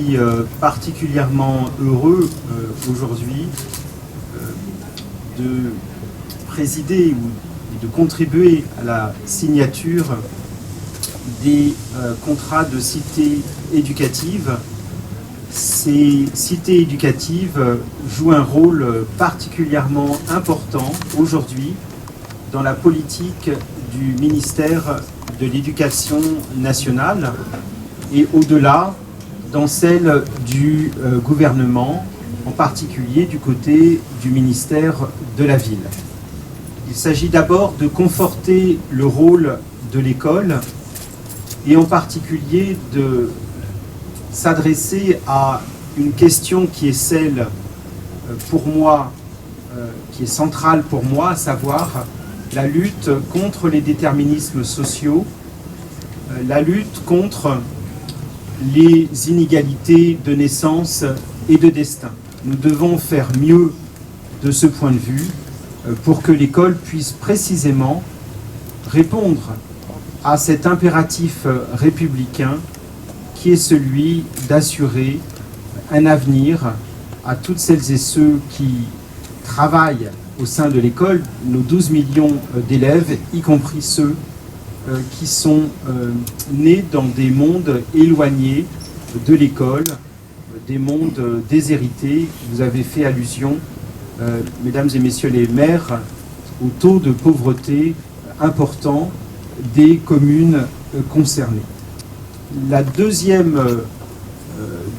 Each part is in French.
suis particulièrement heureux aujourd'hui de présider ou de contribuer à la signature des contrats de cité éducative. Ces cités éducatives jouent un rôle particulièrement important aujourd'hui dans la politique du ministère de l'Éducation nationale et au-delà dans celle du gouvernement, en particulier du côté du ministère de la Ville. Il s'agit d'abord de conforter le rôle de l'école et en particulier de s'adresser à une question qui est celle, pour moi, qui est centrale pour moi, à savoir la lutte contre les déterminismes sociaux, la lutte contre les inégalités de naissance et de destin. Nous devons faire mieux de ce point de vue pour que l'école puisse précisément répondre à cet impératif républicain qui est celui d'assurer un avenir à toutes celles et ceux qui travaillent au sein de l'école, nos 12 millions d'élèves, y compris ceux qui sont nés dans des mondes éloignés de l'école, des mondes déshérités. Vous avez fait allusion, mesdames et messieurs les maires, au taux de pauvreté important des communes concernées. La deuxième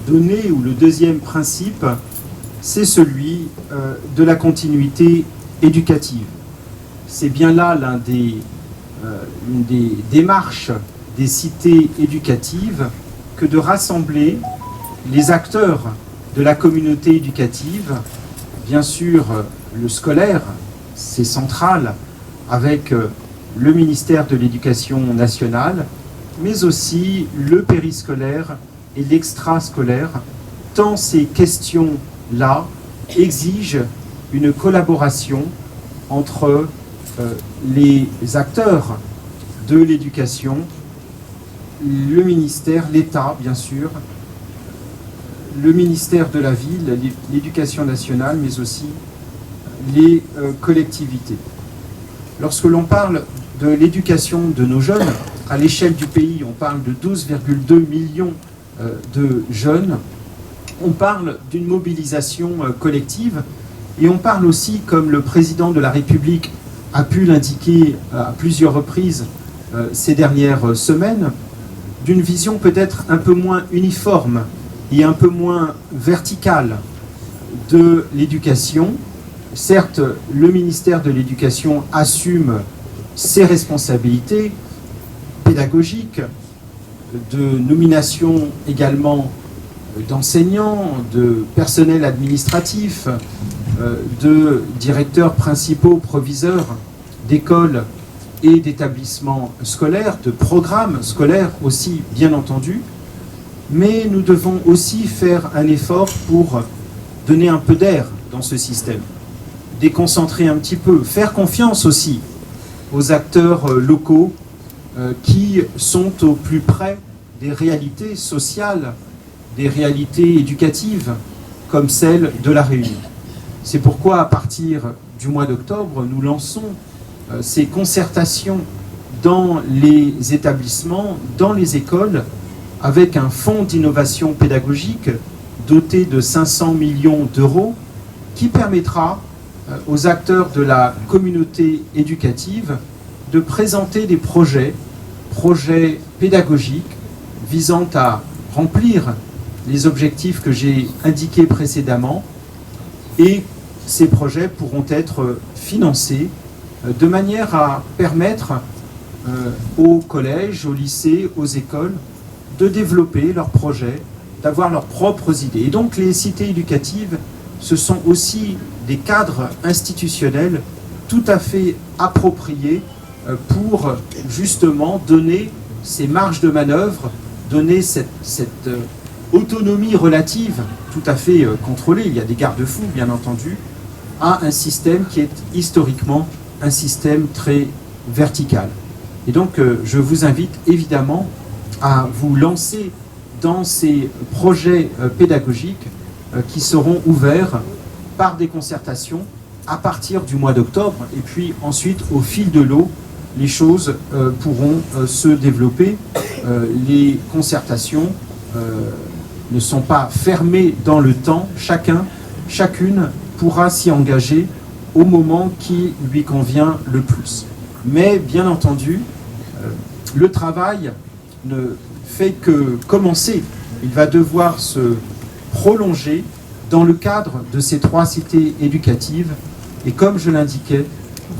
donnée ou le deuxième principe, c'est celui de la continuité éducative. C'est bien là une des démarches des cités éducatives que de rassembler les acteurs de la communauté éducative. Bien sûr, le scolaire, c'est central avec le ministère de l'Éducation nationale, mais aussi le périscolaire et l'extrascolaire, tant ces questions-là exigent une collaboration entre les acteurs de l'éducation, le ministère, l'État bien sûr, le ministère de la Ville, l'Éducation nationale, mais aussi les collectivités. Lorsque l'on parle de l'éducation de nos jeunes, à l'échelle du pays, on parle de 12,2 millions de jeunes, on parle d'une mobilisation collective et on parle aussi, comme le président de la République a pu l'indiquer à plusieurs reprises ces dernières semaines, d'une vision peut-être un peu moins uniforme et un peu moins verticale de l'éducation. Certes, le ministère de l'Éducation assume ses responsabilités pédagogiques, de nomination également d'enseignants, de personnel administratif, de directeurs principaux, proviseurs d'écoles et d'établissements scolaires, de programmes scolaires aussi, bien entendu. Mais nous devons aussi faire un effort pour donner un peu d'air dans ce système, déconcentrer un petit peu, faire confiance aussi aux acteurs locaux qui sont au plus près des réalités sociales, des réalités éducatives, comme celle de La Réunion. C'est pourquoi, à partir du mois d'octobre, nous lançons ces concertations dans les établissements, dans les écoles, avec un fonds d'innovation pédagogique doté de 500 millions d'euros qui permettra aux acteurs de la communauté éducative de présenter des projets pédagogiques visant à remplir les objectifs que j'ai indiqués précédemment, et ces projets pourront être financés de manière à permettre aux collèges, aux lycées, aux écoles de développer leurs projets, d'avoir leurs propres idées. Et donc les cités éducatives, ce sont aussi des cadres institutionnels tout à fait appropriés pour justement donner ces marges de manœuvre, donner cette autonomie relative tout à fait contrôlée, il y a des garde-fous bien entendu, à un système qui est historiquement un système très vertical. Et donc je vous invite évidemment à vous lancer dans ces projets pédagogiques qui seront ouverts par des concertations à partir du mois d'octobre. Et puis ensuite, au fil de l'eau, les choses pourront se développer. Les concertations ne sont pas fermées dans le temps. Chacune pourra s'y engager au moment qui lui convient le plus. Mais bien entendu, le travail ne fait que commencer. Il va devoir se prolonger dans le cadre de ces 3 cités éducatives. Et comme je l'indiquais,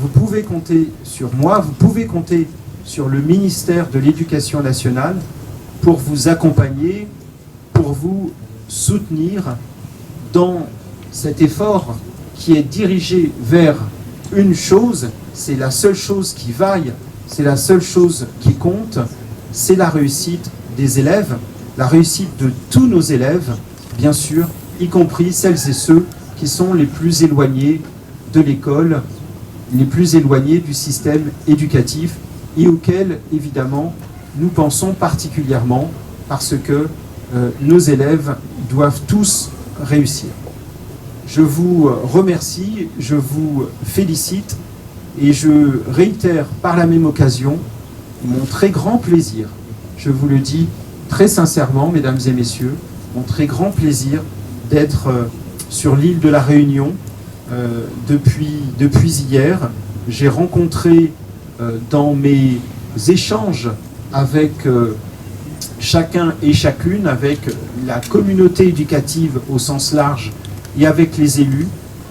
vous pouvez compter sur moi, vous pouvez compter sur le ministère de l'Éducation nationale pour vous accompagner, pour vous soutenir dans cet effort qui est dirigé vers une chose, c'est la seule chose qui vaille, c'est la seule chose qui compte, c'est la réussite des élèves, la réussite de tous nos élèves, bien sûr, y compris celles et ceux qui sont les plus éloignés de l'école, les plus éloignés du système éducatif et auxquels, évidemment, nous pensons particulièrement parce que nos élèves doivent tous réussir. Je vous remercie, je vous félicite et je réitère par la même occasion mon très grand plaisir, je vous le dis très sincèrement, mesdames et messieurs, mon très grand plaisir d'être sur l'île de la Réunion depuis hier. J'ai rencontré dans mes échanges avec chacun et chacune, avec la communauté éducative au sens large et avec les élus,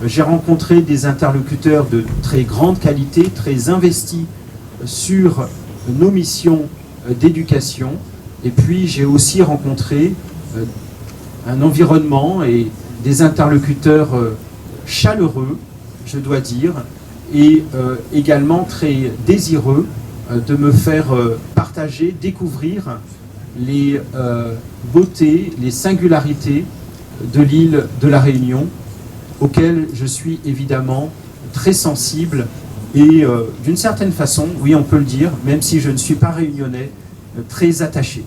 j'ai rencontré des interlocuteurs de très grande qualité, très investis sur nos missions d'éducation. Et puis j'ai aussi rencontré un environnement et des interlocuteurs chaleureux, je dois dire, et également très désireux de me faire partager, découvrir les beautés, les singularités de l'île de la Réunion, auxquelles je suis évidemment très sensible et d'une certaine façon, oui on peut le dire, même si je ne suis pas réunionnais, très attaché.